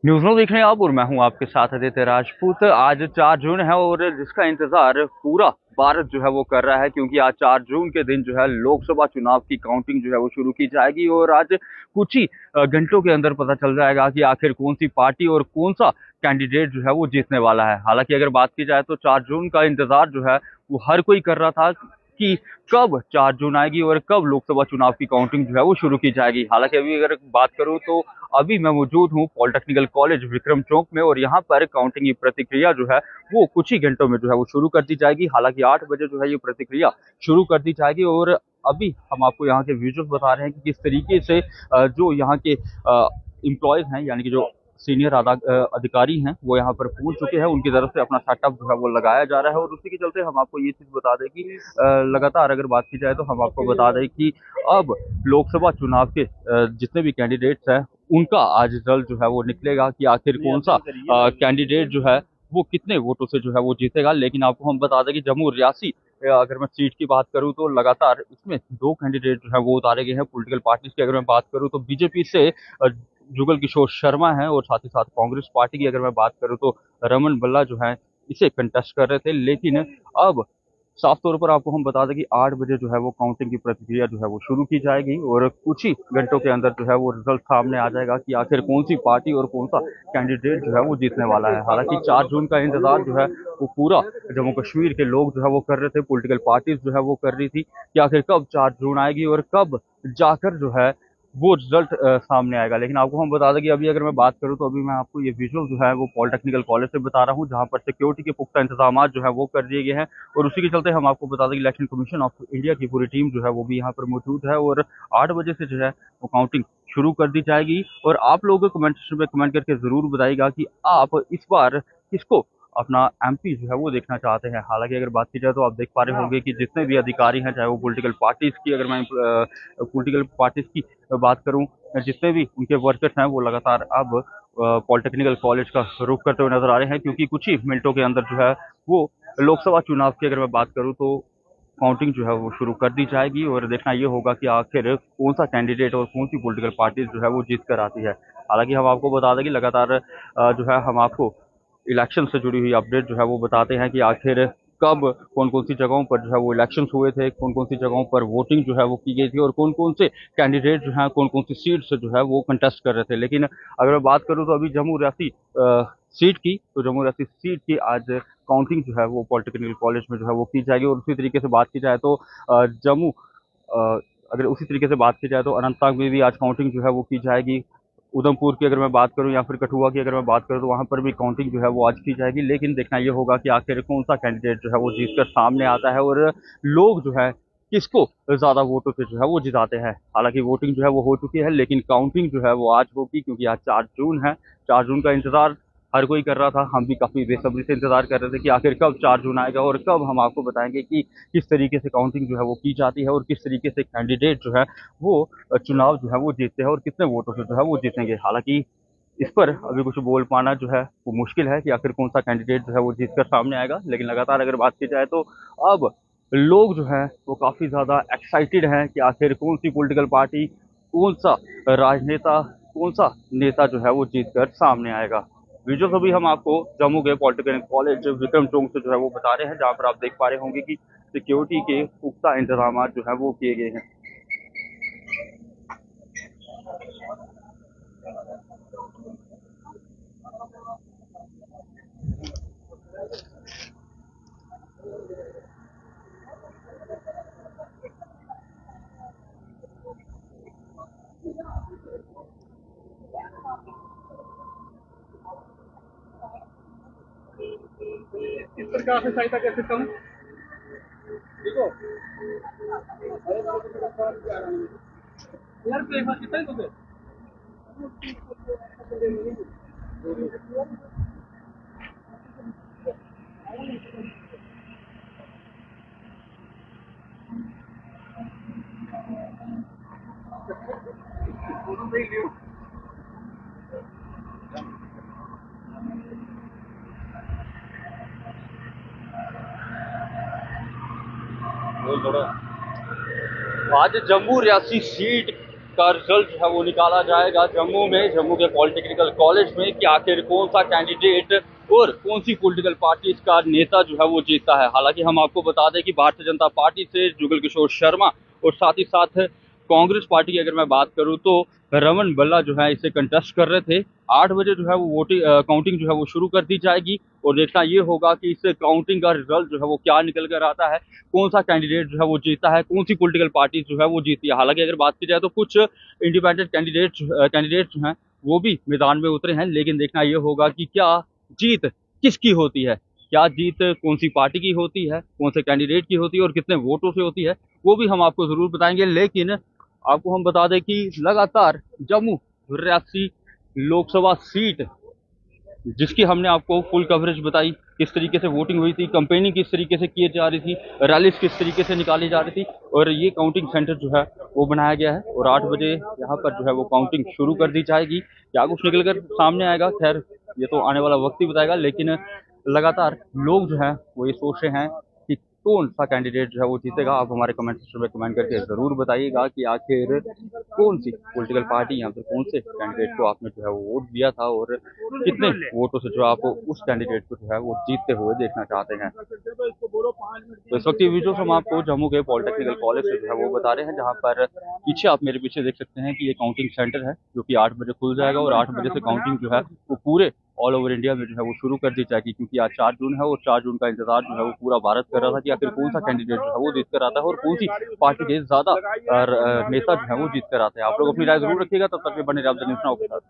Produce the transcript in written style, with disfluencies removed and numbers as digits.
News no देख रहे हैं आप और मैं हूं आपके साथ आदित्य राजपूत। आज 4 जून है और जिसका इंतजार पूरा भारत जो है वो कर रहा है, क्योंकि आज 4 जून के दिन जो है लोकसभा चुनाव की काउंटिंग जो है वो शुरू की जाएगी और आज कुछ ही घंटों के अंदर पता चल जाएगा कि आखिर कौन सी पार्टी और कौन सा कैंडिडेट जो है वो जीतने वाला है। हालांकि अगर बात की जाए तो 4 जून का इंतजार जो है वो हर कोई कर रहा था कि कब 4 जून आएगी और कब लोकसभा चुनाव की काउंटिंग जो है वो शुरू की जाएगी। हालांकि अभी अगर बात करूं तो अभी मैं मौजूद हूँ पॉलिटेक्निकल कॉलेज विक्रम चौक में और यहाँ पर काउंटिंग की प्रतिक्रिया जो है वो कुछ ही घंटों में जो है वो शुरू कर दी जाएगी। हालांकि 8 बजे जो है ये प्रतिक्रिया शुरू कर दी जाएगी और अभी हम आपको यहाँ के विजुअल्स बता रहे हैं कि किस तरीके से जो यहाँ के इम्प्लॉयज हैं, यानी कि जो सीनियर अधिकारी हैं, वो यहाँ पर पहुंच चुके हैं। उनकी तरफ से अपना सेटअप जो है वो लगाया जा रहा है और उसी के चलते हम आपको ये चीज बता दें कि लगातार अगर बात की जाए तो हम आपको बता दें कि अब लोकसभा चुनाव के जितने भी कैंडिडेट्स हैं उनका आज रिजल्ट जो है वो निकलेगा कि आखिर कौन सा कैंडिडेट जो है वो कितने वोटों से जो है वो जीतेगा। लेकिन आपको हम बता दें कि जम्मू रियासी अगर मैं सीट की बात करूं तो लगातार इसमें दो कैंडिडेट जो है वो उतारे गए हैं पॉलिटिकल पार्टीज की। अगर मैं बात करूं तो बीजेपी से जुगल किशोर शर्मा है और साथ ही साथ कांग्रेस पार्टी की अगर मैं बात करूं तो रमन बल्ला जो है इसे कंटेस्ट कर रहे थे। लेकिन अब साफ तौर पर आपको हम बता दें कि 8 बजे जो है वो काउंटिंग की प्रक्रिया जो है वो शुरू की जाएगी और कुछ ही घंटों के अंदर जो है वो रिजल्ट सामने आ जाएगा कि आखिर कौन सी पार्टी और कौन सा कैंडिडेट जो है वो जीतने वाला है। हालांकि 4 जून का इंतजार जो है वो पूरा जम्मू कश्मीर के लोग जो है वो कर रहे थे, पॉलिटिकल पार्टीज जो है वो कर रही थी कि आखिर कब 4 जून आएगी और कब जाकर जो है वो रिजल्ट सामने आएगा। लेकिन आपको हम बता दें कि अभी अगर मैं बात करूं तो अभी मैं आपको ये विजुअल जो है वो पॉलिटेक्निकल कॉलेज से बता रहा हूं, जहां पर सिक्योरिटी के पुख्ता इंतजाम जो है वो कर दिए गए हैं और उसी के चलते हम आपको बता दें कि इलेक्शन कमीशन ऑफ इंडिया की पूरी टीम जो है वो भी यहाँ पर मौजूद है और 8 बजे से जो है वो काउंटिंग शुरू कर दी जाएगी। और आप लोग कमेंट सेक्शन में कमेंट करके जरूर बताइएगा कि आप इस बार किसको अपना एमपी जो है वो देखना चाहते हैं। हालांकि अगर बात की जाए तो आप देख पा रहे होंगे कि जितने भी अधिकारी हैं, चाहे वो पॉलिटिकल पार्टीज की, अगर मैं पॉलिटिकल पार्टीज की बात करूं, जितने भी उनके वर्कर्स हैं वो लगातार अब पॉलिटेक्निकल कॉलेज का रुख करते हुए नजर आ रहे हैं, क्योंकि कुछ ही मिनटों के अंदर जो है वो लोकसभा चुनाव की अगर मैं बात करूं तो काउंटिंग जो है वो शुरू कर दी जाएगी और देखना ये होगा कि आखिर कौन सा कैंडिडेट और कौन सी पॉलिटिकल पार्टी जो है वो जीत कर आती है। हालांकि हम आपको बता दें कि लगातार जो है हम आपको इलेक्शन से जुड़ी हुई अपडेट जो है वो बताते हैं कि आखिर कब कौन कौन सी जगहों पर जो है वो इलेक्शन हुए थे, कौन कौन सी जगहों पर वोटिंग जो है वो की गई थी और कौन कौन से कैंडिडेट जो है कौन कौन सी सीट से जो है वो कंटेस्ट कर रहे थे। लेकिन अगर मैं बात करूं तो अभी जम्मू रियासी सीट की, तो जम्मू रियासी सीट की आज काउंटिंग जो है वो पॉलिटेक्निकल कॉलेज में जो है वो की जाएगी और उसी तरीके से बात की जाए तो जम्मू अगर उसी तरीके से बात की जाए तो अनंतनाग में भी आज काउंटिंग जो है वो की जाएगी। उधमपुर की अगर मैं बात करूं या फिर कठुआ की अगर मैं बात करूं तो वहां पर भी काउंटिंग जो है वो आज की जाएगी। लेकिन देखना ये होगा कि आखिर कौन सा कैंडिडेट जो है वो जीतकर सामने आता है और लोग जो है किसको ज्यादा वोटों से जो है वो जिताते हैं। हालांकि वोटिंग जो है वो हो चुकी है लेकिन काउंटिंग जो है वो आज होगी, क्योंकि आज 4 जून है। 4 जून का इंतजार हर कोई कर रहा था, हम भी काफी बेसब्री से इंतजार कर रहे थे कि आखिर कब 4 जून आएगा और कब हम आपको बताएंगे कि किस तरीके से काउंटिंग जो है वो की जाती है और किस तरीके से कैंडिडेट जो है वो चुनाव जो है वो जीतते हैं और कितने वोटों से जो है वो जीतेंगे। हालांकि इस पर अभी कुछ बोल पाना जो है वो मुश्किल है कि आखिर कौन सा कैंडिडेट जो है वो जीतकर सामने आएगा। लेकिन लगातार अगर बात की जाए तो अब लोग जो है वो काफी ज्यादा एक्साइटेड हैं कि आखिर कौन सी पॉलिटिकल पार्टी, कौन सा राजनेता, कौन सा नेता जो है वो जीतकर सामने आएगा। विजुअल्स अभी हम आपको जम्मू के पॉलिटेक्निक कॉलेज विक्रम चौक से जो है वो बता रहे हैं, जहाँ पर आप देख पा रहे होंगे कि सिक्योरिटी के पुख्ता इंतजाम जो है वो किए गए हैं। इस प्रकार से सहायता कर सकता हूँ। देखो यार तो एक बार कितना ही तो बोल थोड़ा। आज जम्मू रियासी सीट का रिजल्ट जो है वो निकाला जाएगा जम्मू में, जम्मू के पॉलिटेक्निकल कॉलेज में, कि आखिर कौन सा कैंडिडेट और कौन सी पॉलिटिकल पार्टी का नेता जो है वो जीतता है। हालांकि हम आपको बता दें कि भारतीय जनता पार्टी से जुगल किशोर शर्मा और साथ ही साथ कांग्रेस पार्टी की अगर मैं बात करूं तो रमन बल्ला जो है इसे कंटेस्ट कर रहे थे। 8 बजे जो है वो वोटिंग काउंटिंग जो है वो शुरू कर दी जाएगी और देखना ये होगा कि इस काउंटिंग का रिजल्ट जो है वो क्या निकल कर आता है, कौन सा कैंडिडेट जो है वो जीता है, कौन सी पॉलिटिकल पार्टी जो है वो जीती है। हालांकि अगर बात की जाए तो कुछ इंडिपेंडेंट कैंडिडेट जो हैं वो भी मैदान में उतरे हैं, लेकिन देखना ये होगा कि क्या जीत किसकी होती है, क्या जीत कौन सी पार्टी की होती है, कौन से कैंडिडेट की होती है और कितने वोटों से होती है, वो भी हम आपको जरूर बताएंगे। लेकिन आपको हम बता दें कि लगातार जम्मू रियासी लोकसभा सीट जिसकी हमने आपको फुल कवरेज बताई, किस तरीके से वोटिंग हुई थी, कंपेनिंग किस तरीके से की जा रही थी, रैलीज किस तरीके से निकाली जा रही थी, और ये काउंटिंग सेंटर जो है वो बनाया गया है और 8 बजे यहाँ पर जो है वो काउंटिंग शुरू कर दी जाएगी। क्या कुछ निकल कर सामने आएगा, खैर ये तो आने वाला वक्त ही बताएगा। लेकिन लगातार लोग जो है वो ये सोच रहे हैं कि कौन सा कैंडिडेट जो है वो जीतेगा। आप हमारे कमेंट सेक्शन में कमेंट करके जरूर बताइएगा कि आखिर कौन सी पॉलिटिकल पार्टी या फिर कौन से कैंडिडेट को आपने जो है वो वोट दिया था और कितने वोटों से जो आप उस कैंडिडेट को जो है वो जीतते हुए देखना चाहते हैं। तो इस वक्त ये वीडियो हम आपको जम्मू के पॉलिटेक्निकल कॉलेज से जो है वो बता रहे हैं, जहाँ पर पीछे आप मेरे पीछे देख सकते हैं कि ये काउंटिंग सेंटर है जो कि 8 बजे खुल जाएगा और 8 बजे से काउंटिंग जो है वो पूरे ऑल ओवर इंडिया में जो है वो शुरू कर दी जाएगी, क्योंकि आज 4 जून है और 4 जून का इंतजार जो है वो पूरा भारत कर रहा था कि आखिर कौन सा कैंडिडेट जो है वो जीत कर आता है और कौन सी पार्टी के ज्यादा नेता जो है वो जीत कर आते हैं। आप लोग अपनी राय जरूर रखिएगा, तब तक बने रहे आप न्यूज़ नाउ के साथ।